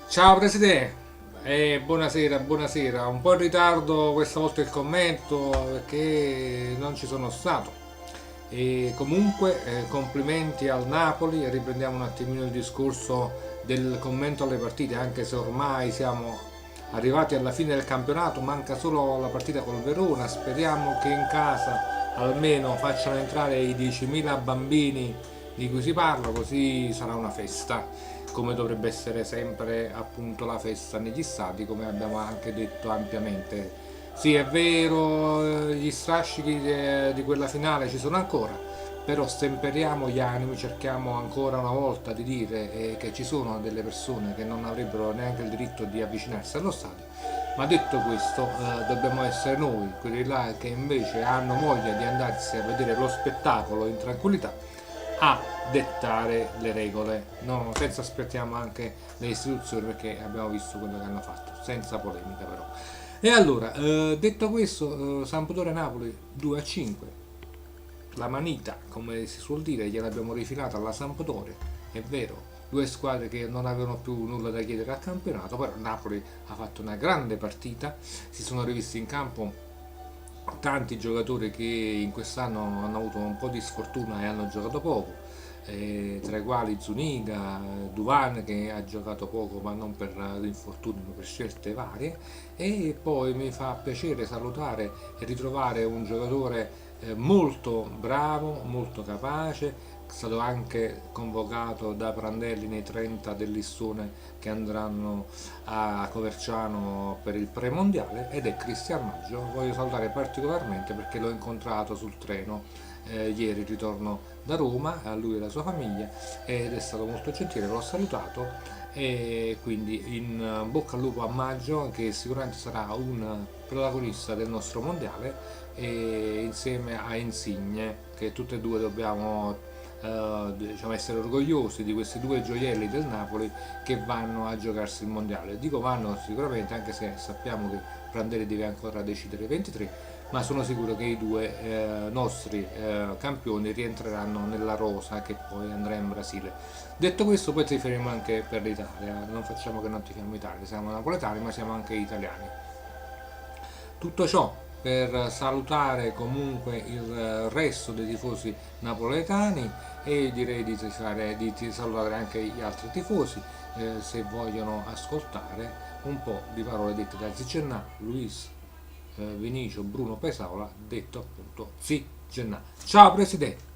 Ciao Presidente, buonasera, buonasera. Un po' in ritardo questa volta il commento perché non ci sono stato. E comunque complimenti al Napoli, riprendiamo un attimino il discorso del commento alle partite, anche se ormai siamo arrivati alla fine del campionato, manca solo la partita col Verona, speriamo che in casa almeno facciano entrare i 10.000 bambini di cui si parla, così sarà una festa, come dovrebbe essere sempre appunto la festa negli stadi, come abbiamo anche detto ampiamente. Sì, è vero, gli strascichi di quella finale ci sono ancora, però stemperiamo gli animi, cerchiamo ancora una volta di dire che ci sono delle persone che non avrebbero neanche il diritto di avvicinarsi allo stadio, ma detto questo dobbiamo essere noi, quelli là che invece hanno voglia di andarsi a vedere lo spettacolo in tranquillità, a dettare le regole, no, senza aspettiamo anche le istituzioni perché abbiamo visto quello che hanno fatto, senza polemica però. E allora, detto questo, Sampdoria-Napoli 2-5, la manita, come si suol dire, gliel'abbiamo rifilata alla Sampdoria, è vero, due squadre che non avevano più nulla da chiedere al campionato, però Napoli ha fatto una grande partita, si sono rivisti in campo tanti giocatori che in quest'anno hanno avuto un po' di sfortuna e hanno giocato poco, tra i quali Zuniga, Duvan che ha giocato poco ma non per l'infortunio ma per scelte varie, e poi mi fa piacere salutare e ritrovare un giocatore molto bravo, molto capace, è stato anche convocato da Prandelli nei 30 del listone che andranno a Coverciano per il premondiale, ed è Cristian Maggio. Voglio salutare particolarmente perché l'ho incontrato sul treno ieri, ritorno da Roma, a lui e alla sua famiglia, ed è stato molto gentile, l'ho salutato, e quindi in bocca al lupo a Maggio, che sicuramente sarà un protagonista del nostro mondiale, e insieme a Insigne, che tutte e due dobbiamo diciamo essere orgogliosi di questi due gioielli del Napoli che vanno a giocarsi il mondiale. Dico vanno sicuramente, anche se sappiamo che Prandelli deve ancora decidere il 23, ma sono sicuro che i due nostri campioni rientreranno nella rosa che poi andrà in Brasile. Detto questo, poi tiferemo anche per l'Italia, non facciamo che non tifiamo Italia, siamo napoletani ma siamo anche italiani. Tutto ciò per salutare comunque il resto dei tifosi napoletani, e direi di salutare anche gli altri tifosi se vogliono ascoltare un po' di parole dette da Zigennà, Luis, Vinicio, Bruno Pesaola, detto appunto Zigennà. Ciao Presidente!